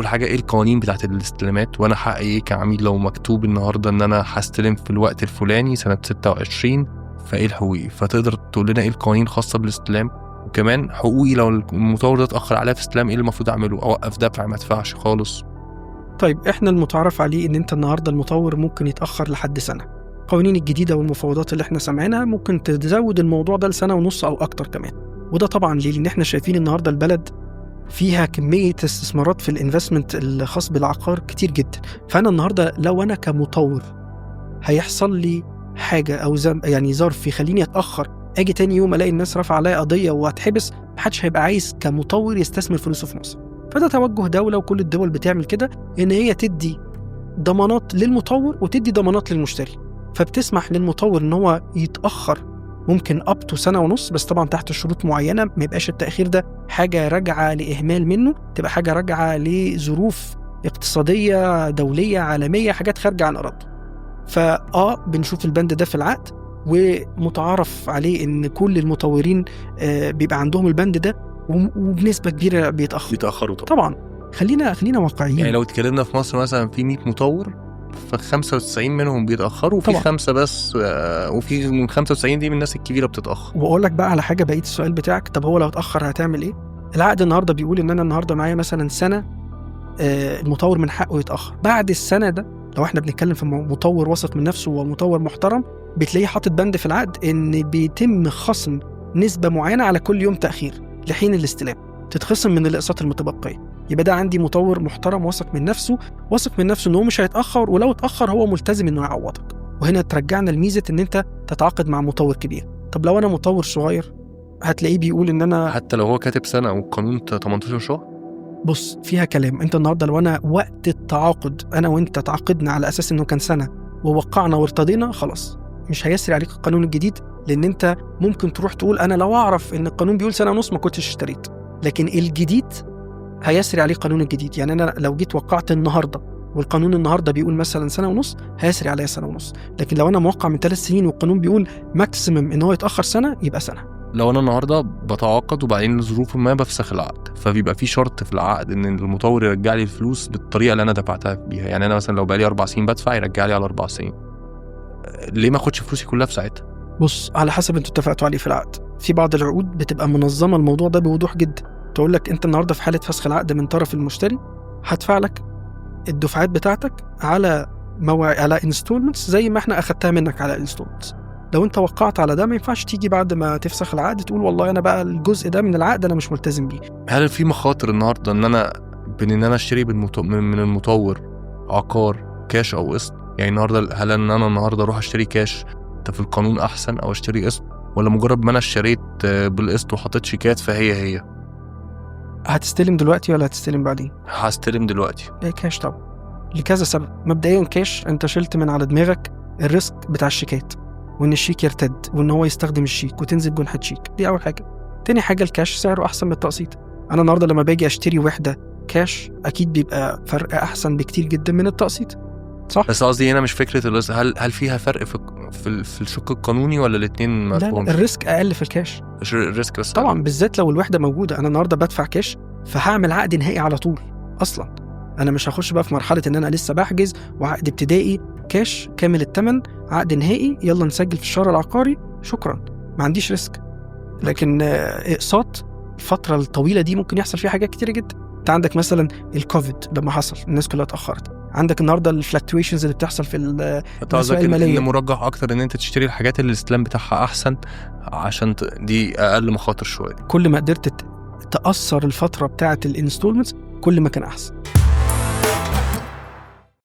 اول حاجه ايه القوانين بتاعه الاستلامات، وانا حقي ايه كعميل لو مكتوب النهارده ان انا هستلم في الوقت الفلاني سنه 26، فايه حقوقي؟ فتقدر تقول لنا ايه القوانين الخاصه بالاستلام، وكمان حقوقي لو المطور ده اتاخر عليا في استلام ايه اللي المفروض اعمله؟ اوقف دفع ما ادفعش خالص؟ طيب احنا المتعارف عليه ان انت النهارده المطور ممكن يتاخر لحد سنه. القوانين الجديده والمفاوضات اللي احنا سامعينها ممكن تزود الموضوع ده لسنه ونص او اكتر كمان. وده طبعا ليه؟ لان احنا شايفين النهارده البلد فيها كميه استثمارات في الانفستمنت الخاص بالعقار كتير جدا. فانا النهارده لو انا كمطور هيحصل لي حاجه او يعني ظرف يخليني اتاخر، اجي تاني يوم الاقي الناس رافعه عليا قضيه وهتحبس، محدش هيبقى عايز كمطور يستثمر فلوسه في مصر. فده توجه دولة وكل الدول بتعمل كده، إن هي تدي ضمانات للمطور وتدي ضمانات للمشتري. فبتسمح للمطور إن هو يتأخر ممكن أبتو سنة ونص، بس طبعا تحت شروط معينة. ما يبقاش التأخير ده حاجة راجعة لإهمال منه، تبقى حاجة راجعة لظروف اقتصادية دولية عالمية، حاجات خارجة عن إرادته. بنشوف البند ده في العقد، ومتعارف عليه إن كل المطورين بيبقى عندهم البند ده، وبنسبة كبيرة بيتأخروا طبعا. خلينا واقعيين. يعني لو اتكلمنا في مصر مثلا في 100 مطور، ف95 منهم بيتأخروا، وفي 5 بس، وفي من 95 دي من الناس الكبيرة بتتأخر. وأقول لك بقى على حاجة بقية السؤال بتاعك، طب هو لو اتأخر هتعمل إيه؟ العقد النهاردة بيقول إن أنا النهاردة معايا مثلا سنة، المطور من حقه يتأخر. بعد السنة ده لو احنا بنتكلم في مطور واثق من نفسه ومطور محترم، بتلاقيه حاطط بند في العقد إن بيتم خصم نسبة معينة على كل يوم تأخير لحين الاستلام، تتخصم من الأقساط المتبقية. يبقى ده عندي مطور محترم واثق من نفسه إن هو مش هيتأخر، ولو اتأخر هو ملتزم إنه يعوضك. وهنا ترجعنا لميزة إن أنت تتعاقد مع مطور كبير. طب لو أنا مطور صغير هتلاقيه بيقول إن أنا حتى لو هو كاتب سنة والقانون 18 شهر. بص فيها كلام. أنت النهاردة لو أنا وقت التعاقد أنا وأنت تعاقدنا على أساس إنه كان سنة ووقعنا وارتضينا، خلاص مش هيسري عليك القانون الجديد، لأن أنت ممكن تروح تقول أنا لو أعرف إن القانون بيقول سنة ونص ما كنتش اشتريت. لكن الجديد هيسري عليه القانون الجديد. يعني أنا لو جيت وقعت النهاردة والقانون النهاردة بيقول مثلا سنة ونص، هيسري عليه سنة ونص. لكن لو أنا موقع من 3 سنين والقانون بيقول ماكسيمم إن هو يتأخر سنة، يبقى سنة. لو أنا النهاردة بتعاقد وبعدين ظروف ما بفسخ العقد، فبيبقى في شرط في العقد إن المطور يرجع لي الفلوس بالطريقة اللي أنا دفعتها بيها. يعني أنا مثلا لو بقالي 4 سنين بدفع، يرجع لي على 4 سنين. ليه ما أخدش فلوسي كلها في ساعتها؟ بص، على حسب انتوا اتفقتوا عليه في العقد. في بعض العقود بتبقى منظمة الموضوع ده بوضوح جدا، تقول لك انت النهارده في حالة فسخ العقد من طرف المشتري هدفع لك الدفعات بتاعتك على على انستولمنتس زي ما احنا اخدتها منك على انستولمنتس. لو انت وقعت على ده، ما ينفعش تيجي بعد ما تفسخ العقد تقول والله انا بقى الجزء ده من العقد انا مش ملتزم بيه. هل في مخاطر النهارده ان انا اشتري من المطور عقار كاش او قسط؟ يعني النهارده هل ان انا النهارده اروح اشتري كاش ده في القانون احسن، او اشتري قسط، ولا مجرد ما انا اشتريت بالقسط وحطيت شيكات فهي هتستلم دلوقتي ولا هتستلم بعدين؟ هستلم دلوقتي. كاش طبعا، لكذا سبب. مبدئيا كاش انت شلت من على دماغك الريسك بتاع الشيكات، وان الشيك يرتد، وان هو يستخدم الشيك وتنزل جنحة شيك. دي اول حاجه. تاني حاجه الكاش سعره احسن من التقسيط. انا النهارده لما باجي اشتري وحده كاش اكيد بيبقى فرق احسن بكتير جدا من التقسيط، صح؟ بس قصدي هنا مش فكره هل فيها فرق في الشق القانوني ولا الاثنين مفهومش؟ لا، الريسك اقل في الكاش. الريسك بس طبعا، بالذات لو الوحده موجوده. انا النهارده بدفع كاش فهعمل عقد نهائي على طول. اصلا انا مش هخش بقى في مرحله ان انا لسه بحجز وعقد ابتدائي. كاش كامل الثمن، عقد نهائي، يلا نسجل في الشهر العقاري، شكرا، ما عنديش ريسك. لكن اقساط الفتره الطويله دي ممكن يحصل فيها حاجات كتير جدا. انت عندك مثلا الكوفيد لما حصل الناس كلها اتاخرت. عندك النهارده الفلكتويشنز اللي بتحصل في الاسواق الماليه. ان مرجح اكتر ان انت تشتري الحاجات اللي الاستلام بتاعها احسن، عشان دي اقل مخاطر شويه. كل ما قدرت تأثر الفتره بتاعه الانستولمنتس كل ما كان احسن.